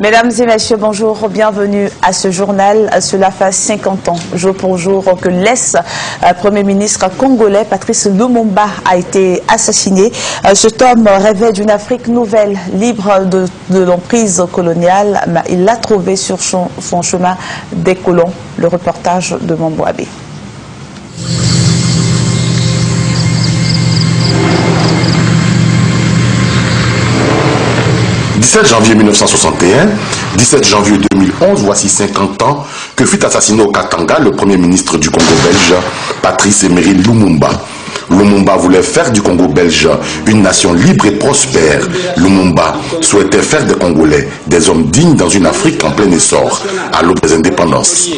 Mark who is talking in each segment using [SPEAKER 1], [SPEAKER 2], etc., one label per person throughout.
[SPEAKER 1] Mesdames et messieurs, bonjour, bienvenue à ce journal. Cela fait 50 ans, jour pour jour, que l'ex-premier ministre congolais Patrice Lumumba a été assassiné. Cet homme rêvait d'une Afrique nouvelle, libre de l'emprise coloniale, mais il l'a trouvé sur son chemin des colons. Le reportage de Mamboabé.
[SPEAKER 2] 17 janvier 1961, 17 janvier 2011, voici 50 ans que fut assassiné au Katanga le premier ministre du Congo belge, Patrice Emery Lumumba. Lumumba voulait faire du Congo belge une nation libre et prospère. Lumumba souhaitait faire des Congolais des hommes dignes dans une Afrique en plein essor, à l'aube des indépendances.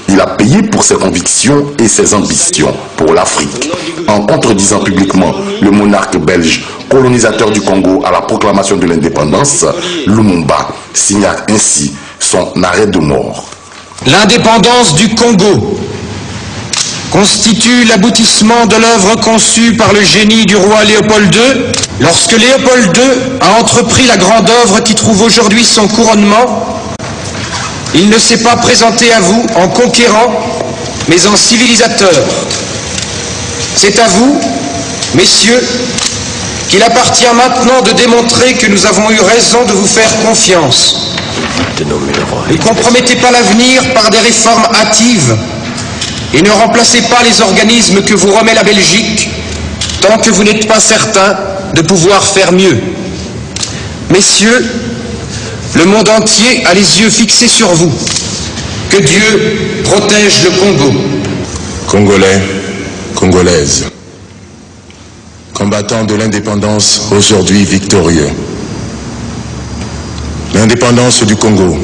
[SPEAKER 2] Il a payé pour ses convictions et ses ambitions pour l'Afrique. En contredisant publiquement le monarque belge, colonisateur du Congo à la proclamation de l'indépendance, Lumumba signa ainsi son arrêt de mort.
[SPEAKER 3] L'indépendance du Congo constitue l'aboutissement de l'œuvre conçue par le génie du roi Léopold II. Lorsque Léopold II a entrepris la grande œuvre qui trouve aujourd'hui son couronnement, il ne s'est pas présenté à vous en conquérant, mais en civilisateur. C'est à vous, messieurs, qu'il appartient maintenant de démontrer que nous avons eu raison de vous faire confiance. Ne compromettez pas l'avenir par des réformes hâtives et ne remplacez pas les organismes que vous remet la Belgique tant que vous n'êtes pas certain de pouvoir faire mieux. Messieurs, le monde entier a les yeux fixés sur vous. Que Dieu protège le Congo.
[SPEAKER 4] Congolais, Congolaises, combattants de l'indépendance aujourd'hui victorieux. L'indépendance du Congo,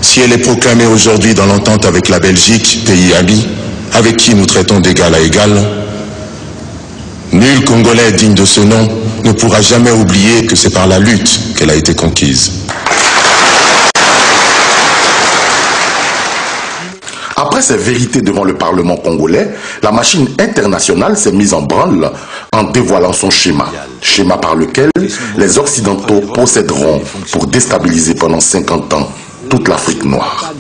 [SPEAKER 4] si elle est proclamée aujourd'hui dans l'entente avec la Belgique, pays ami, avec qui nous traitons d'égal à égal, nul Congolais digne de ce nom ne pourra jamais oublier que c'est par la lutte qu'elle a été conquise.
[SPEAKER 2] Après ces vérités devant le Parlement congolais, la machine internationale s'est mise en branle en dévoilant son schéma. Schéma par lequel les Occidentaux procéderont pour déstabiliser pendant 50 ans toute l'Afrique noire.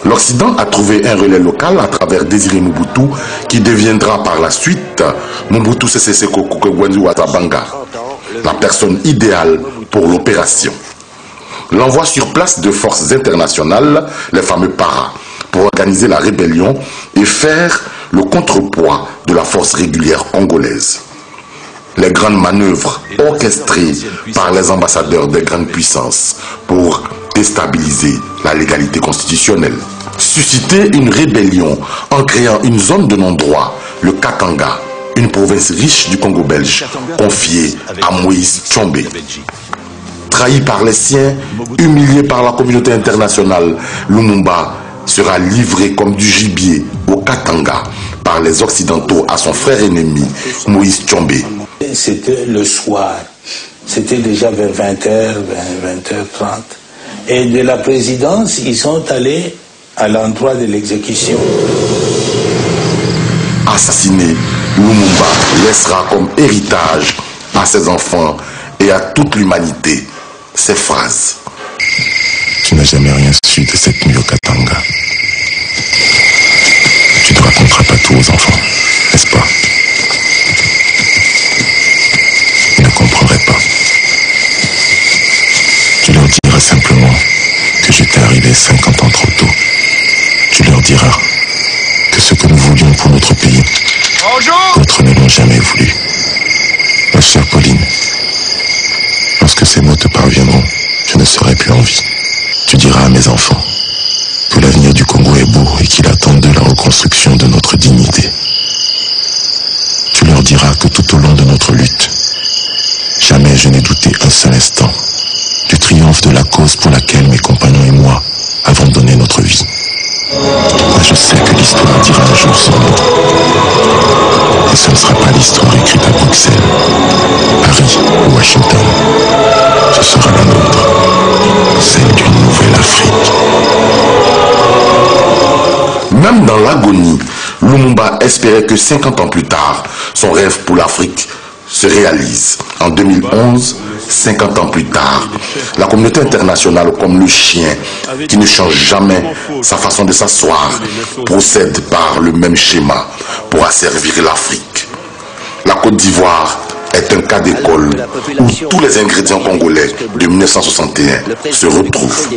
[SPEAKER 2] L'Occident a trouvé un relais local à travers Désiré Mobutu qui deviendra par la suite Mobutu Sese Seko Kukwebwendu Wazabanga, la personne idéale pour l'opération. L'envoi sur place de forces internationales, les fameux paras, pour organiser la rébellion et faire le contrepoids de la force régulière congolaise. Les grandes manœuvres orchestrées par les ambassadeurs des grandes puissances pour déstabiliser la légalité constitutionnelle. Susciter une rébellion en créant une zone de non-droit, le Katanga, une province riche du Congo belge, confiée à Moïse Tshombe. Trahi par les siens, humilié par la communauté internationale, Lumumba sera livré comme du gibier au Katanga par les Occidentaux à son frère ennemi, Moïse Tshombe.
[SPEAKER 5] C'était le soir, c'était déjà vers 20h, 20h30. Et de la présidence, ils sont allés à l'endroit de l'exécution.
[SPEAKER 2] Assassiné, Lumumba laissera comme héritage à ses enfants et à toute l'humanité ces phrases.
[SPEAKER 4] Tu n'as jamais rien su de cette nuit au Katanga. Tu ne raconteras pas tout aux enfants, n'est-ce pas? Ils ne comprendraient pas. Tu leur diras simplement que j'étais arrivé 50 ans trop tôt. Tu leur diras que ce que nous voulions pour notre pays, d'autres ne l'ont jamais voulu. Ma chère Pauline, lorsque ces mots te parviendront, je ne serai plus en vie. Tu diras à mes enfants que l'avenir du Congo est beau et qu'il attend de la reconstruction de notre dignité. Tu leur diras que tout au long de notre lutte, jamais je n'ai douté un seul instant du triomphe de la cause pour laquelle mes compagnons et moi avons donné notre vie. Moi, je sais que l'histoire dira un jour son mot. Et ce ne sera pas l'histoire écrite à Bruxelles, Paris ou Washington. Ce sera la nôtre, celle d'une nouvelle Afrique.
[SPEAKER 2] Même dans l'agonie, Lumumba espérait que 50 ans plus tard, son rêve pour l'Afrique se réalise. En 2011, 50 ans plus tard, la communauté internationale, comme le chien qui ne change jamais sa façon de s'asseoir, procède par le même schéma pour asservir l'Afrique. La Côte d'Ivoire est un cas d'école où tous les ingrédients congolais de 1961 se retrouvent.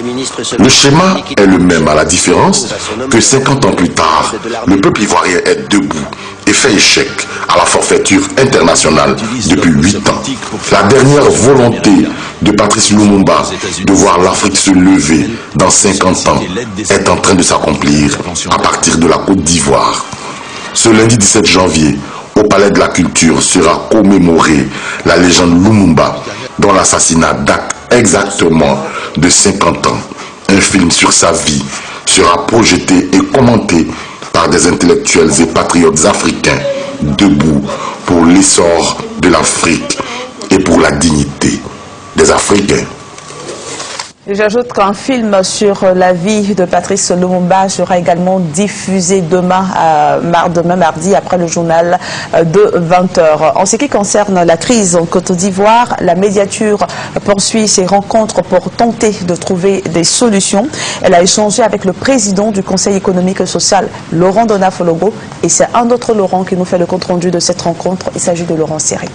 [SPEAKER 2] Le schéma est le même, à la différence que 50 ans plus tard, le peuple ivoirien est debout et fait échec à la forfaiture internationale depuis 8 ans. La dernière volonté de Patrice Lumumba de voir l'Afrique se lever dans 50 ans est en train de s'accomplir à partir de la Côte d'Ivoire. Ce lundi 17 janvier, au Palais de la Culture sera commémorée la légende Lumumba, dont l'assassinat date exactement de 50 ans. Un film sur sa vie sera projeté et commenté par des intellectuels et patriotes africains debout pour l'essor de l'Afrique et pour la dignité des Africains.
[SPEAKER 1] J'ajoute qu'un film sur la vie de Patrice Lumumba sera également diffusé demain mardi, après le journal de 20h. En ce qui concerne la crise en Côte d'Ivoire, la médiature poursuit ses rencontres pour tenter de trouver des solutions. Elle a échangé avec le président du Conseil économique et social, Laurent Donafologo, et c'est un autre Laurent qui nous fait le compte-rendu de cette rencontre. Il s'agit de Laurent Séré.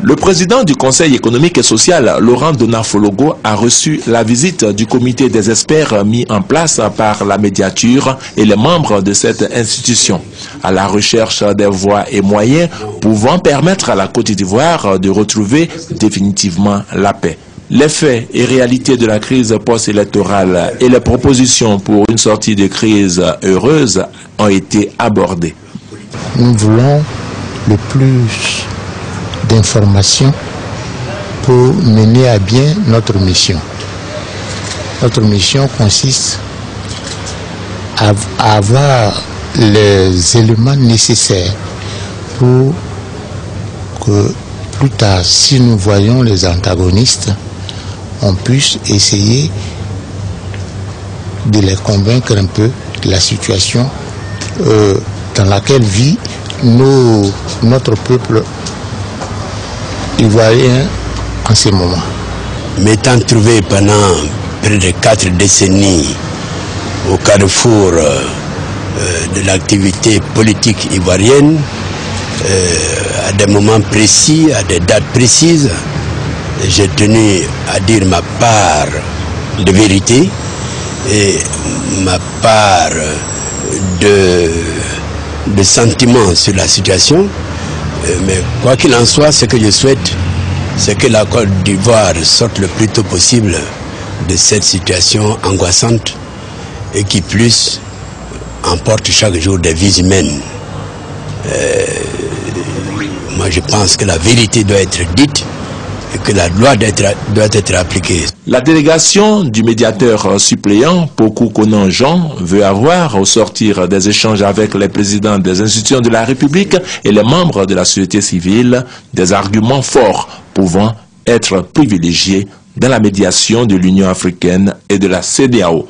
[SPEAKER 6] Le président du Conseil économique et social, Laurent Donafologo, a reçu la visite du comité des experts mis en place par la médiature et les membres de cette institution, à la recherche des voies et moyens pouvant permettre à la Côte d'Ivoire de retrouver définitivement la paix. Les faits et réalités de la crise post-électorale et les propositions pour une sortie de crise heureuse ont été abordées.
[SPEAKER 7] Nous voulons le plus d'informations pour mener à bien notre mission. Notre mission consiste à avoir les éléments nécessaires pour que plus tard, si nous voyons les antagonistes, on puisse essayer de les convaincre un peu de la situation dans laquelle vit notre peuple ivoirien en ce moment.
[SPEAKER 8] M'étant trouvé pendant près de 4 décennies au carrefour de l'activité politique ivoirienne, à des moments précis, à des dates précises, j'ai tenu à dire ma part de vérité et ma part de sentiments sur la situation. Mais quoi qu'il en soit, ce que je souhaite, c'est que la Côte d'Ivoire sorte le plus tôt possible de cette situation angoissante et qui plus emporte chaque jour des vies humaines. Moi, je pense que la vérité doit être dite et que la loi doit être appliquée.
[SPEAKER 6] La délégation du médiateur suppléant, Pokou Konan Jean, veut avoir, au sortir des échanges avec les présidents des institutions de la République et les membres de la société civile, des arguments forts pouvant être privilégiés dans la médiation de l'Union africaine et de la CEDEAO.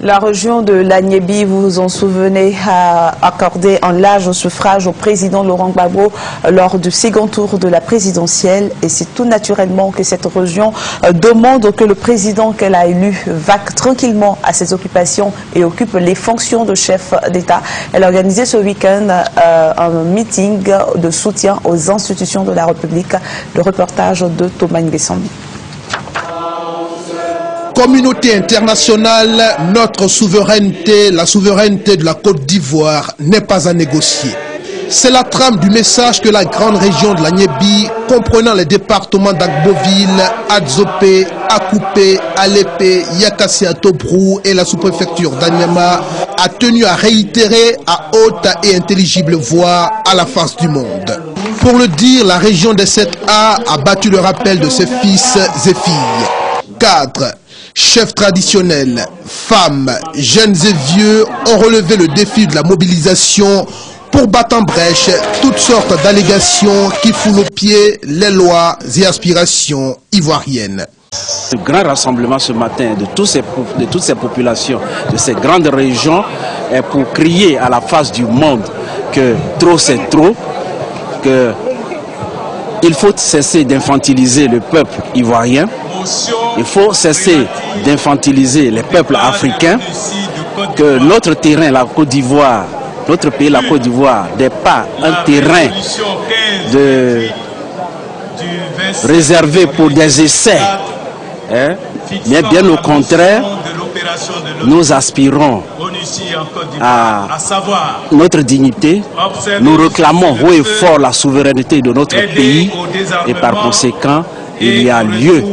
[SPEAKER 1] La région de l'Agnébi, vous vous en souvenez, a accordé un large suffrage au président Laurent Gbagbo lors du second tour de la présidentielle. Et c'est tout naturellement que cette région demande que le président qu'elle a élu vaque tranquillement à ses occupations et occupe les fonctions de chef d'État. Elle a organisé ce week-end un meeting de soutien aux institutions de la République. Le reportage de Thomas Nguessambi.
[SPEAKER 9] Communauté internationale, notre souveraineté, la souveraineté de la Côte d'Ivoire n'est pas à négocier. C'est la trame du message que la grande région de l'Agnébi, comprenant les départements d'Agboville, Adzopé, Akoupé, Alépé, Yakassia Tobrou et la sous-préfecture d'Anyama, a tenu à réitérer à haute et intelligible voix à la face du monde. Pour le dire, la région des 7A a battu le rappel de ses fils et filles. Cadres, chefs traditionnels, femmes, jeunes et vieux ont relevé le défi de la mobilisation pour battre en brèche toutes sortes d'allégations qui foulent aux pieds les lois et aspirations ivoiriennes.
[SPEAKER 10] Ce grand rassemblement ce matin de toutes ces populations, de ces grandes régions, est pour crier à la face du monde que trop c'est trop qu'il faut cesser d'infantiliser le peuple ivoirien, il faut cesser d'infantiliser les peuples africains, que notre terrain, la Côte d'Ivoire, notre pays, la Côte d'Ivoire, n'est pas un terrain réservé pour des essais, hein, mais bien au contraire, nous aspirons à notre dignité, nous réclamons haut et fort la souveraineté de notre pays et par conséquent, il y a lieu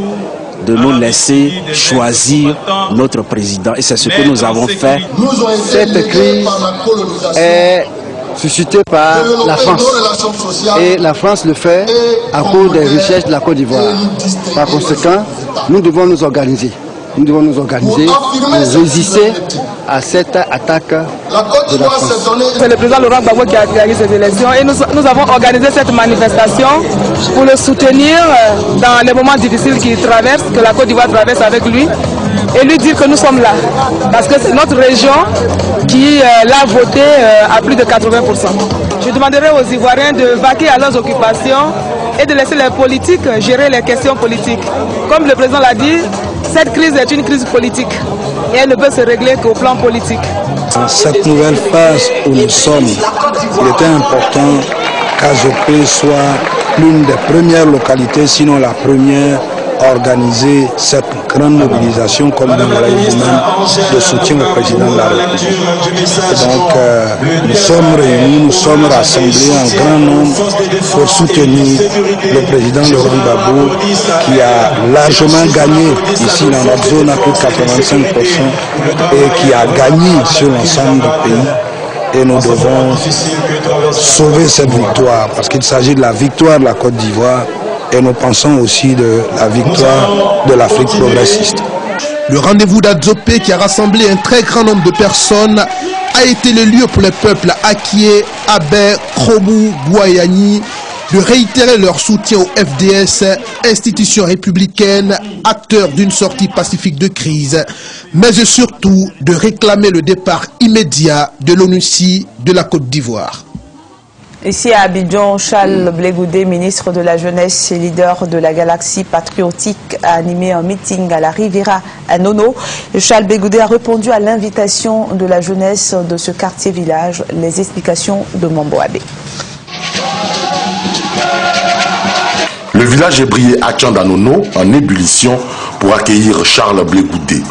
[SPEAKER 10] de nous laisser choisir notre président. Et c'est ce que nous avons fait.
[SPEAKER 11] Cette crise est suscitée par la France. Et la France le fait à cause des richesses de la Côte d'Ivoire. Par conséquent, nous devons nous organiser. Nous devons nous organiser pour résister à cette attaque de la France.
[SPEAKER 12] C'est le président Laurent Gbagbo qui a gagné ces élections et nous avons organisé cette manifestation pour le soutenir dans les moments difficiles qu'il traverse, que la Côte d'Ivoire traverse avec lui, et lui dire que nous sommes là. Parce que c'est notre région qui l'a voté à plus de 80%. Je demanderai aux Ivoiriens de vaquer à leurs occupations et de laisser les politiques gérer les questions politiques. Comme le président l'a dit, cette crise est une crise politique et elle ne peut se régler qu'au plan politique.
[SPEAKER 13] Dans cette nouvelle phase où nous sommes, il était important qu'Azopé soit l'une des premières localités, sinon la première, à organiser cette grande mobilisation, comme vous l'avez vous-même, de soutien au président de la République. Et donc, nous sommes réunis, nous sommes rassemblés en grand nombre pour soutenir le président Laurent Gbagbo, qui a largement gagné ici dans notre zone à plus de 85% et qui a gagné sur l'ensemble du pays. Et nous devons sauver cette victoire, parce qu'il s'agit de la victoire de la Côte d'Ivoire. Et nous pensons aussi de la victoire de l'Afrique progressiste.
[SPEAKER 9] Le rendez-vous d'Adzopé, qui a rassemblé un très grand nombre de personnes, a été le lieu pour les peuples Akie, Abé, Kromou, Guayani de réitérer leur soutien au FDS, institution républicaine, acteur d'une sortie pacifique de crise, mais surtout de réclamer le départ immédiat de l'ONUCI de la Côte d'Ivoire.
[SPEAKER 1] Ici à Abidjan, Charles Blé Goudé, ministre de la Jeunesse et leader de la Galaxie patriotique, a animé un meeting à la Riviera à Nono. Charles Blé Goudé a répondu à l'invitation de la jeunesse de ce quartier-village. Les explications de Mambo Abbé.
[SPEAKER 2] Le village est brillé à Tchandanono en ébullition pour accueillir Charles Blé Goudé,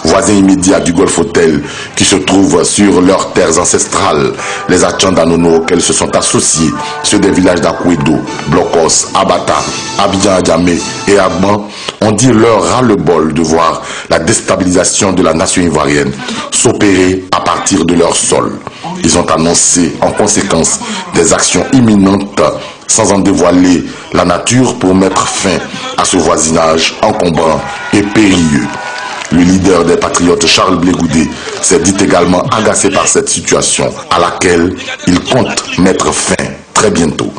[SPEAKER 2] voisin immédiat du Golf Hotel qui se trouve sur leurs terres ancestrales. Les Atchandanono auxquels se sont associés ceux des villages d'Akouedo, Blokos, Abata, Abidjan Adjamé et Agban ont dit leur ras-le-bol de voir la déstabilisation de la nation ivoirienne s'opérer à partir de leur sol. Ils ont annoncé en conséquence des actions imminentes sans en dévoiler la nature pour mettre fin à ce voisinage encombrant et périlleux. Le leader des patriotes, Charles Blé Goudé, s'est dit également agacé par cette situation à laquelle il compte mettre fin très bientôt.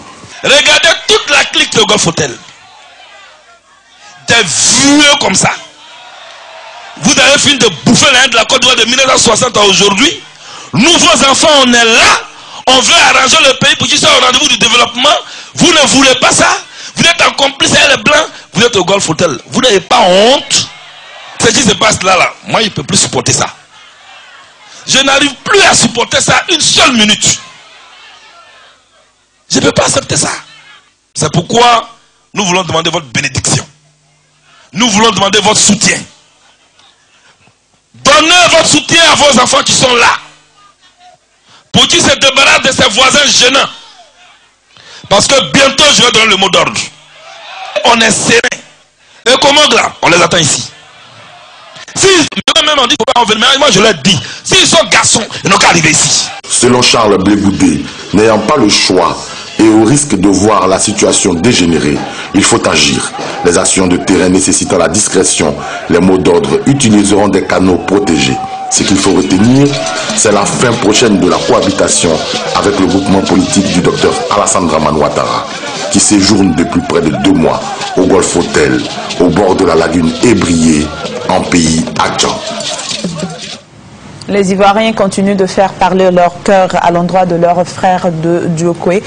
[SPEAKER 14] Regardez toute la clique de Golf Hotel. Des vieux comme ça. Vous avez fini de bouffer la haine de la Côte d'Ivoire de 1960 à aujourd'hui. Nous, vos enfants, on est là. On veut arranger le pays pour qu'ils soient au rendez-vous du développement. Vous ne voulez pas ça. Vous êtes en complice avec les Blancs. Vous êtes au Golf Hotel. Vous n'avez pas honte. Ce qui se passe là, moi, je ne peux plus supporter ça. Je n'arrive plus à supporter ça une seule minute. Je ne peux pas accepter ça. C'est pourquoi nous voulons demander votre bénédiction. Nous voulons demander votre soutien. Donnez votre soutien à vos enfants qui sont là. Pour qu'ils se débarrassent de ces voisins gênants. Parce que bientôt, je vais donner le mot d'ordre. On est serré. Et comment là? On les attend ici. Si même on dit qu'il ne faut pas en venir, moi je leur dis, s'ils sont garçons, ils n'ont qu'à arriver ici.
[SPEAKER 2] Selon Charles Blé Goudé, n'ayant pas le choix et au risque de voir la situation dégénérer, il faut agir. Les actions de terrain nécessitant la discrétion, les mots d'ordre utiliseront des canaux protégés. Ce qu'il faut retenir, c'est la fin prochaine de la cohabitation avec le groupement politique du docteur Alassane Dramane Ouattara, qui séjourne depuis près de 2 mois au Golf Hotel, au bord de la lagune ébriée, en pays Adjan.
[SPEAKER 1] Les Ivoiriens continuent de faire parler leur cœur à l'endroit de leurs frères de Djokwe.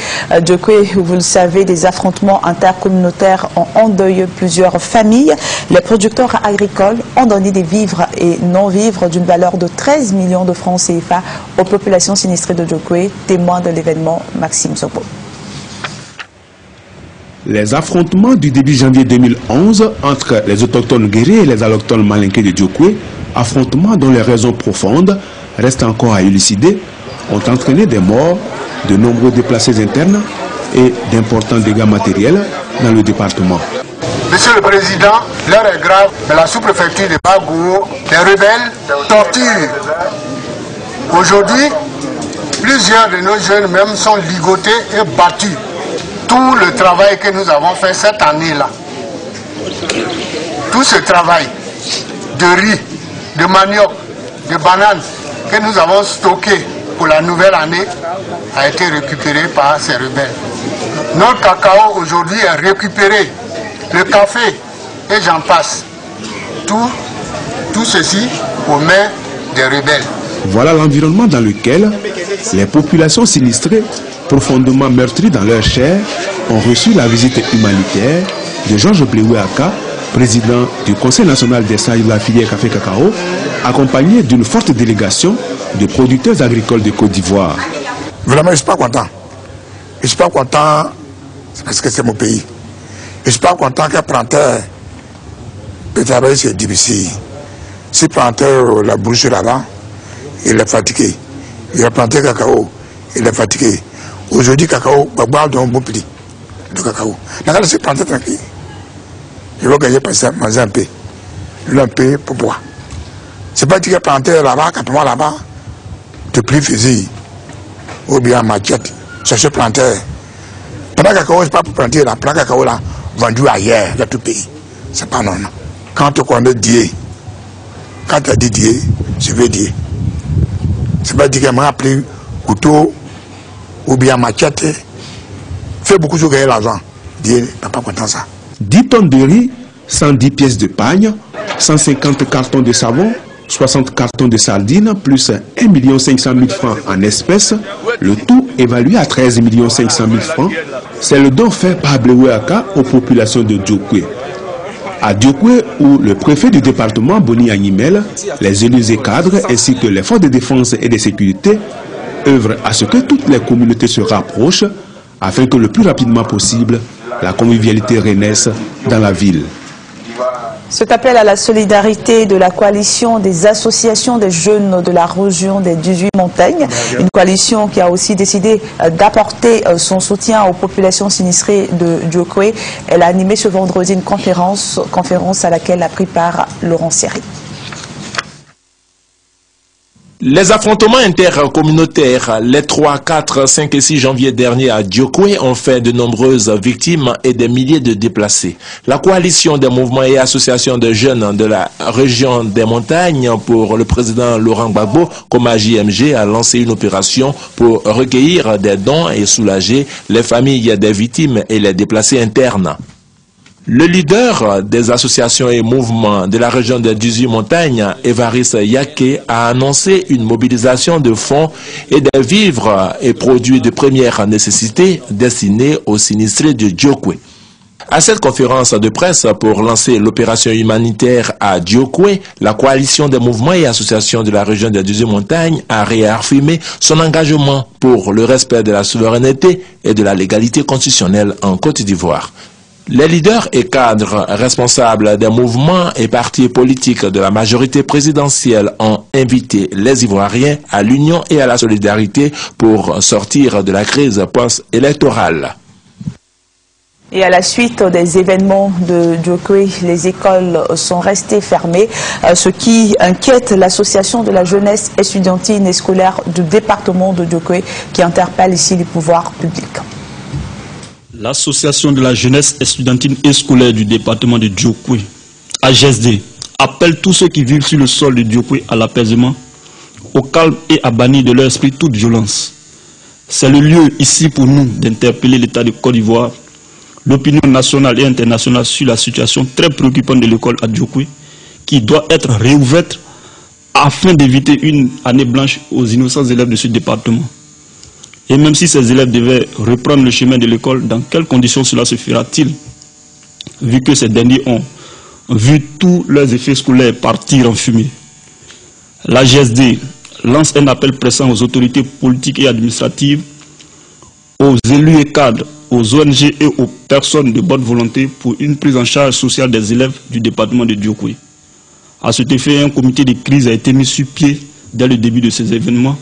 [SPEAKER 1] Djokwe, vous le savez, des affrontements intercommunautaires ont endeuillé plusieurs familles. Les producteurs agricoles ont donné des vivres et non-vivres d'une valeur de 13 millions de francs CFA aux populations sinistrées de Djokwe, témoin de l'événement Maxime Sopo.
[SPEAKER 15] Les affrontements du début janvier 2011 entre les autochtones guerriers et les allochtones malinqués de Djokwe, affrontements dont les raisons profondes restent encore à élucider, ont entraîné des morts, de nombreux déplacés internes et d'importants dégâts matériels dans le département.
[SPEAKER 16] Monsieur le Président, l'heure est grave, mais la sous-préfecture de Bagou, les rebelles torturent. Aujourd'hui, plusieurs de nos jeunes même sont ligotés et battus. Tout le travail que nous avons fait cette année-là, tout ce travail de riz, de manioc, de bananes que nous avons stocké pour la nouvelle année a été récupéré par ces rebelles. Notre cacao aujourd'hui est récupéré, le café et j'en passe. Tout ceci aux mains des rebelles.
[SPEAKER 15] Voilà l'environnement dans lequel les populations sinistrées, profondément meurtries dans leur chair, ont reçu la visite humanitaire de Georges Blewé-Aka, président du Conseil national des sages de la filière café-cacao, accompagné d'une forte délégation de producteurs agricoles de Côte d'Ivoire.
[SPEAKER 17] Vraiment, je ne suis pas content. Je ne suis pas content parce que c'est mon pays. Je ne suis pas content qu'un planteur peut travailler, c'est difficile. Si planteur la bouche là-bas, il est fatigué. Il a planté cacao, il est fatigué. Aujourd'hui, cacao, va boire d'un bon prix de cacao. N'a qu'à se planter tranquille. Je vais gagner manger un peu. Un peu pour boire. C'est pas dire que planter là-bas, quand on va là-bas, de plus fusil. Ou bien machette, chercher planter. Pendant cacao, c'est pas pour planter là. Pendant cacao là, vendu ailleurs, dans tout pays. C'est pas non. Quand tu connais Dieu, quand tu as dit Dieu, je veux Dieu. C'est pas dire qu'elle m'a appelé couteau ou bien machette. Fait beaucoup de gagner l'argent. Dieu n'a pas content ça.
[SPEAKER 15] 10 tonnes de riz, 110 pièces de pagne, 150 cartons de savon, 60 cartons de sardines, plus 1 500 000 francs en espèces, le tout évalué à 13 500 000 francs. C'est le don fait par Blewé-Aka aux populations de Djokwe. À Djokwe, où le préfet du département, Boni Animel, les élus et cadres, ainsi que les forces de défense et de sécurité, œuvrent à ce que toutes les communautés se rapprochent, afin que le plus rapidement possible, la convivialité renaisse dans la ville.
[SPEAKER 1] Cet appel à la solidarité de la coalition des associations des jeunes de la région des 18 montagnes, une coalition qui a aussi décidé d'apporter son soutien aux populations sinistrées de Djokwe. Elle a animé ce vendredi une conférence à laquelle a pris part Laurent Seri.
[SPEAKER 6] Les affrontements intercommunautaires les 3, 4, 5 et 6 janvier dernier à Djokwe ont fait de nombreuses victimes et des milliers de déplacés. La coalition des mouvements et associations de jeunes de la région des montagnes pour le président Laurent Gbagbo, comme JMG, a lancé une opération pour recueillir des dons et soulager les familles des victimes et les déplacés internes. Le leader des associations et mouvements de la région des 18 montagnes, Évariste Yaké, a annoncé une mobilisation de fonds et de vivres et produits de première nécessité destinés aux sinistrés de Djokwe. À cette conférence de presse pour lancer l'opération humanitaire à Djokwe, la coalition des mouvements et associations de la région des 18 montagnes a réaffirmé son engagement pour le respect de la souveraineté et de la légalité constitutionnelle en Côte d'Ivoire. Les leaders et cadres responsables des mouvements et partis politiques de la majorité présidentielle ont invité les Ivoiriens à l'union et à la solidarité pour sortir de la crise post-électorale.
[SPEAKER 1] Et à la suite des événements de Djokwe, les écoles sont restées fermées, ce qui inquiète l'association de la jeunesse estudiantine et scolaire du département de Djokwe qui interpelle ici les pouvoirs publics.
[SPEAKER 18] L'association de la jeunesse estudiantine et scolaire du département de Djokwe, AGSD, appelle tous ceux qui vivent sur le sol de Djokwe à l'apaisement, au calme et à bannir de leur esprit toute violence. C'est le lieu ici pour nous d'interpeller l'État de Côte d'Ivoire, l'opinion nationale et internationale sur la situation très préoccupante de l'école à Djokwe, qui doit être réouverte afin d'éviter une année blanche aux innocents élèves de ce département. Et même si ces élèves devaient reprendre le chemin de l'école, dans quelles conditions cela se fera-t-il, vu que ces derniers ont vu tous leurs effets scolaires partir en fumée? La GSD lance un appel pressant aux autorités politiques et administratives, aux élus et cadres, aux ONG et aux personnes de bonne volonté pour une prise en charge sociale des élèves du département de Diokwé. À cet effet, un comité de crise a été mis sur pied dès le début de ces événements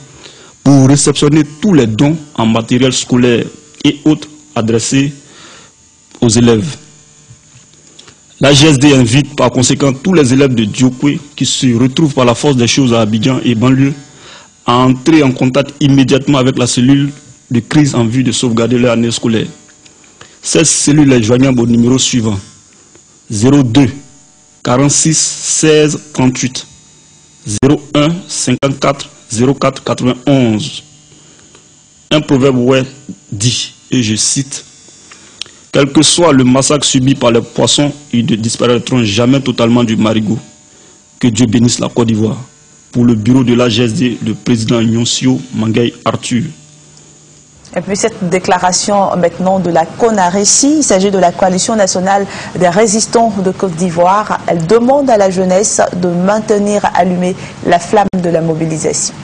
[SPEAKER 18] pour réceptionner tous les dons en matériel scolaire et autres adressés aux élèves. La GSD invite par conséquent tous les élèves de Diokwé qui se retrouvent par la force des choses à Abidjan et banlieue à entrer en contact immédiatement avec la cellule de crise en vue de sauvegarder leur année scolaire. Cette cellule est joignable au numéro suivant: 02 46 16 38 01 54 04 91. Un proverbe ouest dit, et je cite: quel que soit le massacre subi par les poissons, ils ne disparaîtront jamais totalement du marigot. Que Dieu bénisse la Côte d'Ivoire. Pour le bureau de la GSD, le président Nyonsio Mangueï Arthur.
[SPEAKER 1] Et puis cette déclaration maintenant de la CONARECI, il s'agit de la Coalition nationale des résistants de Côte d'Ivoire. Elle demande à la jeunesse de maintenir allumée la flamme de la mobilisation.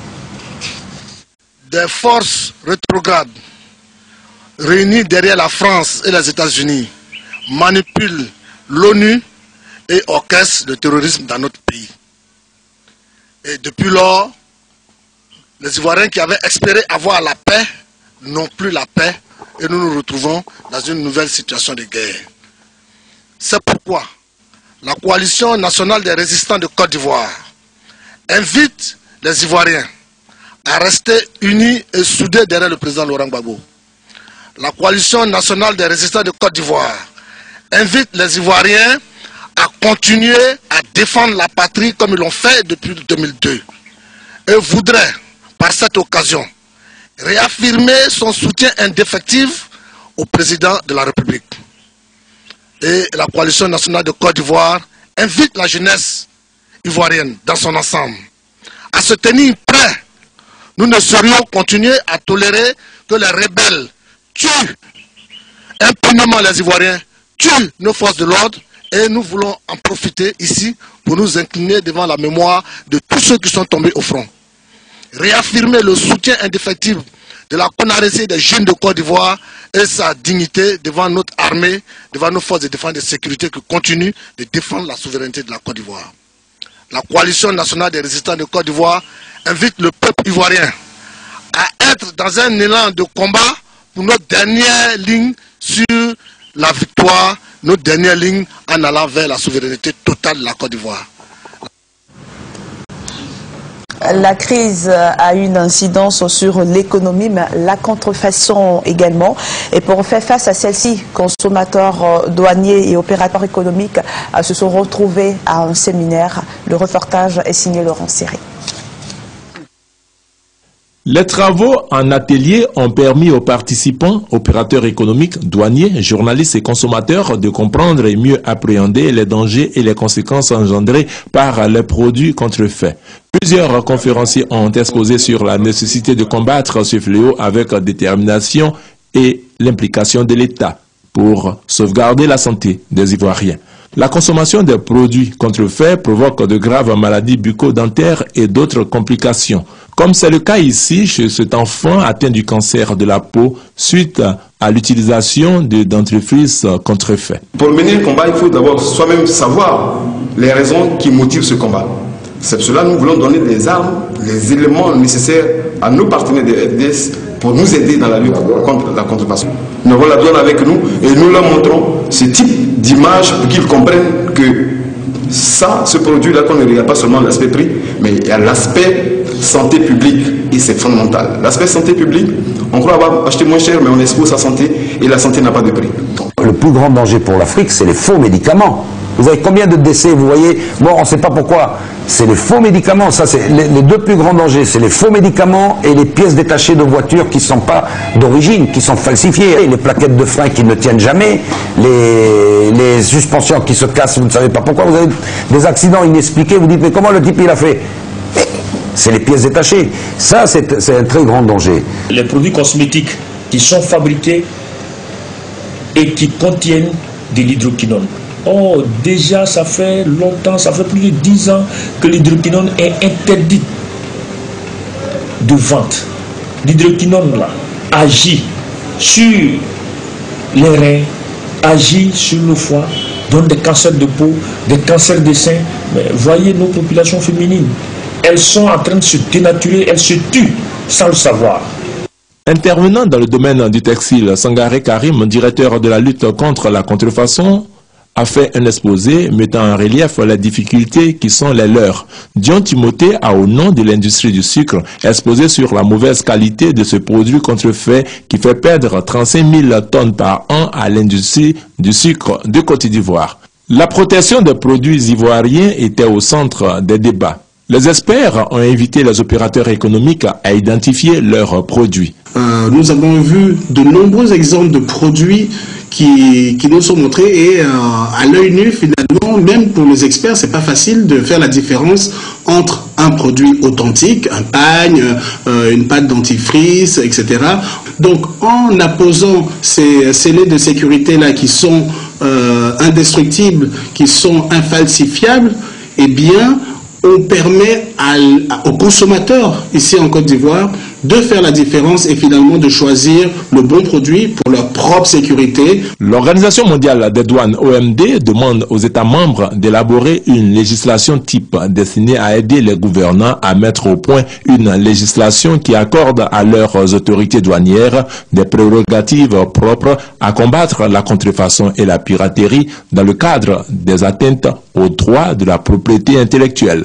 [SPEAKER 19] Des forces rétrogrades réunies derrière la France et les États-Unis manipulent l'ONU et orchestrent le terrorisme dans notre pays. Et depuis lors, les Ivoiriens qui avaient espéré avoir la paix n'ont plus la paix et nous nous retrouvons dans une nouvelle situation de guerre. C'est pourquoi la Coalition nationale des résistants de Côte d'Ivoire invite les Ivoiriens à rester unis et soudés derrière le président Laurent Gbagbo. La Coalition nationale des résistants de Côte d'Ivoire invite les Ivoiriens à continuer à défendre la patrie comme ils l'ont fait depuis 2002 et voudrait, par cette occasion, réaffirmer son soutien indéfectible au président de la République. Et la Coalition nationale de Côte d'Ivoire invite la jeunesse ivoirienne dans son ensemble à se tenir prêt. Nous ne saurions continuer à tolérer que les rebelles tuent impunément les Ivoiriens, tuent nos forces de l'ordre, et nous voulons en profiter ici pour nous incliner devant la mémoire de tous ceux qui sont tombés au front. Réaffirmer le soutien indéfectible de la CONARECI des jeunes de Côte d'Ivoire et sa dignité devant notre armée, devant nos forces de défense et de sécurité qui continuent de défendre la souveraineté de la Côte d'Ivoire. La Coalition nationale des résistants de Côte d'Ivoire invite le peuple ivoirien à être dans un élan de combat pour notre dernière ligne sur la victoire, notre dernière ligne en allant vers la souveraineté totale de la Côte d'Ivoire.
[SPEAKER 1] La crise a une incidence sur l'économie, mais la contrefaçon également. Et pour faire face à celle-ci, consommateurs, douaniers et opérateurs économiques se sont retrouvés à un séminaire. Le reportage est signé Laurent Serré.
[SPEAKER 6] Les travaux en atelier ont permis aux participants, opérateurs économiques, douaniers, journalistes et consommateurs de comprendre et mieux appréhender les dangers et les conséquences engendrées par les produits contrefaits. Plusieurs conférenciers ont exposé sur la nécessité de combattre ce fléau avec détermination et l'implication de l'État pour sauvegarder la santé des Ivoiriens. La consommation des produits contrefaits provoque de graves maladies bucco-dentaires et d'autres complications, comme c'est le cas ici chez cet enfant atteint du cancer de la peau suite à l'utilisation de dentifrice contrefaits.
[SPEAKER 20] Pour mener le combat, il faut d'abord soi-même savoir les raisons qui motivent ce combat. C'est pour cela que nous voulons donner les armes, les éléments nécessaires à nos partenaires de FDS pour nous aider dans la lutte contre la contrefaçon. Nous avons la douane avec nous et nous leur montrons ce type d'image pour qu'ils comprennent que ça, ce produit-là, qu'on ne regarde pas seulement l'aspect prix, mais il y a l'aspect santé publique et c'est fondamental. L'aspect santé publique, on croit avoir acheté moins cher, mais on expose sa santé et la santé n'a pas de prix.
[SPEAKER 21] Le plus grand danger pour l'Afrique, c'est les faux médicaments. Vous avez combien de décès, vous voyez? Bon, on ne sait pas pourquoi. C'est les faux médicaments. Ça, c'est les deux plus grands dangers. C'est les faux médicaments et les pièces détachées de voitures qui ne sont pas d'origine, qui sont falsifiées. Et les plaquettes de frein qui ne tiennent jamais. Les suspensions qui se cassent, vous ne savez pas pourquoi. Vous avez des accidents inexpliqués. Vous dites, mais comment le type il a fait? C'est les pièces détachées. Ça, c'est un très grand danger.
[SPEAKER 3] Les produits cosmétiques qui sont fabriqués et qui contiennent de l'hydroquinone. Oh, déjà, ça fait longtemps, ça fait plus de 10 ans que l'hydroquinone est interdite de vente. L'hydroquinone, là, agit sur les reins, agit sur le foie, donne des cancers de peau, des cancers des seins. Mais voyez nos populations féminines, elles sont en train de se dénaturer, elles se tuent sans le savoir.
[SPEAKER 6] Intervenant dans le domaine du textile, Sangaré Karim, directeur de la lutte contre la contrefaçon, a fait un exposé mettant en relief les difficultés qui sont les leurs. Dion Timothée a, au nom de l'industrie du sucre, exposé sur la mauvaise qualité de ce produit contrefait qui fait perdre 35 000 tonnes par an à l'industrie du sucre de Côte d'Ivoire. La protection des produits ivoiriens était au centre des débats. Les experts ont invité les opérateurs économiques à identifier leurs produits.
[SPEAKER 22] Nous avons vu de nombreux exemples de produits qui nous sont montrés et à l'œil nu, finalement, même pour les experts, c'est pas facile de faire la différence entre un produit authentique, un pagne, une pâte dentifrice, etc. Donc, en apposant ces scellés de sécurité-là qui sont indestructibles, qui sont infalsifiables, eh bien, on permet aux consommateurs ici en Côte d'Ivoire de faire la différence et finalement de choisir le bon produit pour leur propre sécurité.
[SPEAKER 6] L'Organisation mondiale des douanes OMD demande aux États membres d'élaborer une législation type destinée à aider les gouvernants à mettre au point une législation qui accorde à leurs autorités douanières des prérogatives propres à combattre la contrefaçon et la piraterie dans le cadre des atteintes aux droits de la propriété intellectuelle.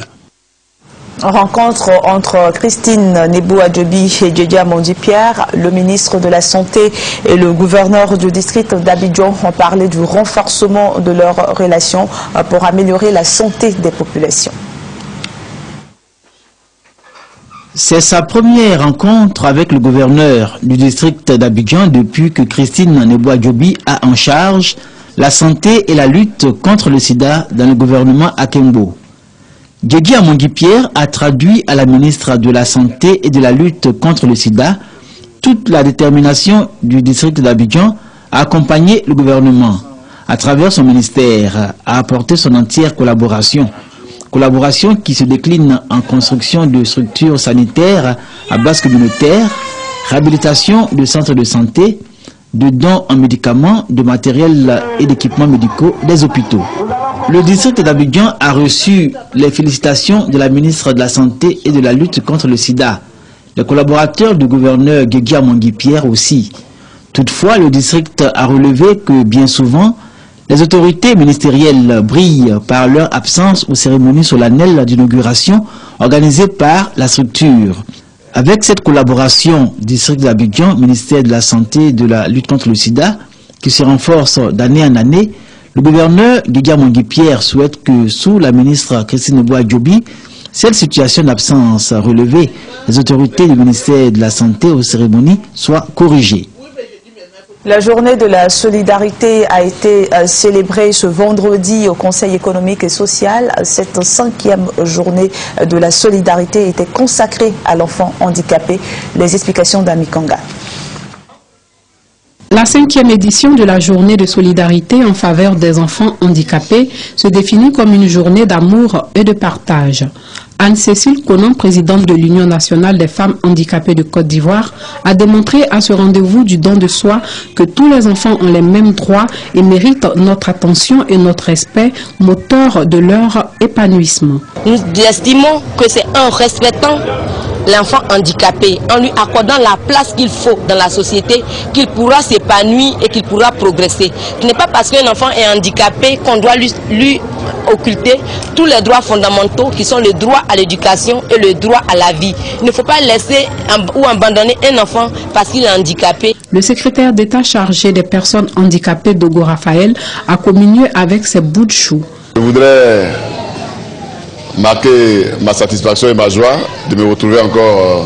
[SPEAKER 1] Rencontre entre Christine Nebou-Adjobi et Djedji Amondi Pierre, le ministre de la Santé et le gouverneur du district d'Abidjan ont parlé du renforcement de leurs relations pour améliorer la santé des populations.
[SPEAKER 23] C'est sa première rencontre avec le gouverneur du district d'Abidjan depuis que Christine Nebou-Adjobi a en charge la santé et la lutte contre le sida dans le gouvernement Akembo. Djedji Amondi Pierre a traduit à la ministre de la Santé et de la lutte contre le sida toute la détermination du district d'Abidjan à accompagner le gouvernement à travers son ministère, à apporter son entière collaboration. Collaboration qui se décline en construction de structures sanitaires à base communautaire, réhabilitation de centres de santé, de dons en médicaments, de matériel et d'équipements médicaux des hôpitaux. Le district d'Abidjan a reçu les félicitations de la ministre de la Santé et de la lutte contre le sida. Les collaborateurs du gouverneur Djedji Amondi Pierre aussi. Toutefois, le district a relevé que bien souvent, les autorités ministérielles brillent par leur absence aux cérémonies solennelles d'inauguration organisées par la structure. Avec cette collaboration district d'Abidjan, ministère de la Santé et de la lutte contre le sida, qui se renforce d'année en année, le gouverneur Djedji Amondi Pierre souhaite que, sous la ministre Christine Nebou-Adjobi, cette situation d'absence relevée des autorités du ministère de la Santé aux cérémonies soit corrigée.
[SPEAKER 1] La journée de la solidarité a été célébrée ce vendredi au Conseil économique et social. Cette 5e journée de la solidarité était consacrée à l'enfant handicapé. Les explications d'Ami Kanga.
[SPEAKER 24] La 5e édition de la journée de solidarité en faveur des enfants handicapés se définit comme une journée d'amour et de partage. Anne-Cécile Conan, présidente de l'Union nationale des femmes handicapées de Côte d'Ivoire, a démontré à ce rendez-vous du don de soi que tous les enfants ont les mêmes droits et méritent notre attention et notre respect, moteur de leur épanouissement.
[SPEAKER 25] Nous estimons que c'est en respectant l'enfant handicapé, en lui accordant la place qu'il faut dans la société, qu'il pourra s'épanouir et qu'il pourra progresser. Ce n'est pas parce qu'un enfant est handicapé qu'on doit lui occulter tous les droits fondamentaux qui sont le droit à l'éducation et le droit à la vie. Il ne faut pas laisser ou abandonner un enfant parce qu'il est handicapé.
[SPEAKER 24] Le secrétaire d'État chargé des personnes handicapées, Dogo Raphaël, a communié avec ses bouts de chou.
[SPEAKER 26] Je voudrais marquer ma satisfaction et ma joie de me retrouver encore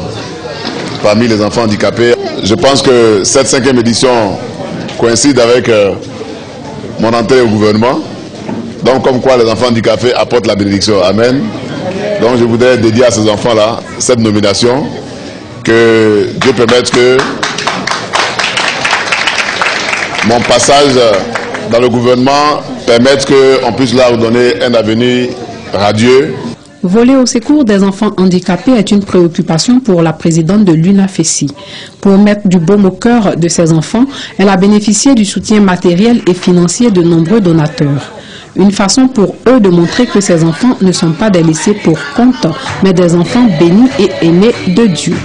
[SPEAKER 26] parmi les enfants handicapés. Je pense que cette 5e édition coïncide avec mon entrée au gouvernement. Donc comme quoi les enfants handicapés apportent la bénédiction. Amen. Donc je voudrais dédier à ces enfants-là cette nomination, que Dieu permette que mon passage dans le gouvernement permette qu'on puisse leur donner un avenir radieux.
[SPEAKER 24] Voler au secours des enfants handicapés est une préoccupation pour la présidente de l'UNAFESI. Pour mettre du baume au cœur de ces enfants, elle a bénéficié du soutien matériel et financier de nombreux donateurs. Une façon pour eux de montrer que ces enfants ne sont pas des laissés pour compte, mais des enfants bénis et aimés de Dieu.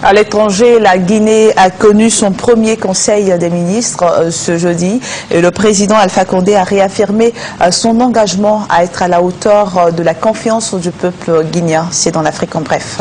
[SPEAKER 1] À l'étranger, la Guinée a connu son premier conseil des ministres ce jeudi et le président Alpha Condé a réaffirmé son engagement à être à la hauteur de la confiance du peuple guinéen. C'est dans l'Afrique en bref.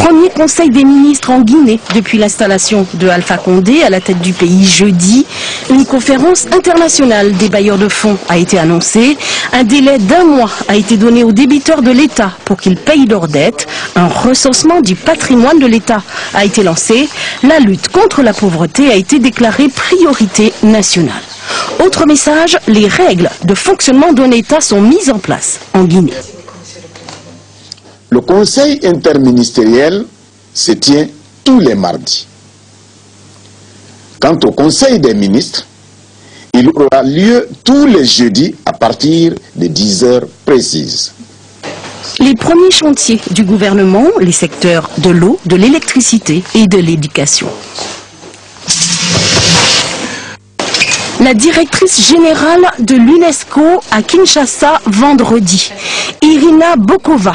[SPEAKER 4] Premier conseil des ministres en Guinée depuis l'installation de Alpha Condé à la tête du pays jeudi. Une conférence internationale des bailleurs de fonds a été annoncée. Un délai d'1 mois a été donné aux débiteurs de l'État pour qu'ils payent leurs dettes. Un recensement du patrimoine de l'État a été lancé. La lutte contre la pauvreté a été déclarée priorité nationale. Autre message, les règles de fonctionnement d'un État sont mises en place en Guinée.
[SPEAKER 5] Le conseil interministériel se tient tous les mardis. Quant au conseil des ministres, il aura lieu tous les jeudis à partir de 10 heures précises.
[SPEAKER 4] Les premiers chantiers du gouvernement, les secteurs de l'eau, de l'électricité et de l'éducation. La directrice générale de l'UNESCO à Kinshasa vendredi, Irina Bokova,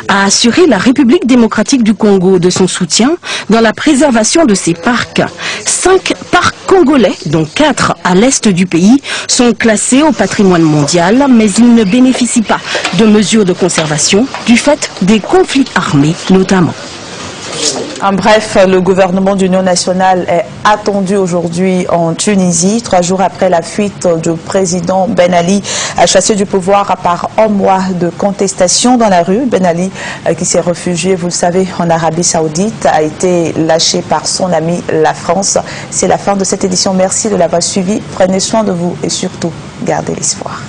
[SPEAKER 4] a assuré la République démocratique du Congo de son soutien dans la préservation de ses parcs. 5 parcs congolais, dont 4 à l'est du pays, sont classés au patrimoine mondial, mais ils ne bénéficient pas de mesures de conservation du fait des conflits armés notamment.
[SPEAKER 1] En bref, le gouvernement d'union nationale est attendu aujourd'hui en Tunisie, 3 jours après la fuite du président Ben Ali, chassé du pouvoir par un mois de contestation dans la rue. Ben Ali, qui s'est réfugié, vous le savez, en Arabie Saoudite, a été lâché par son ami la France. C'est la fin de cette édition. Merci de l'avoir suivi. Prenez soin de vous et surtout, gardez l'espoir.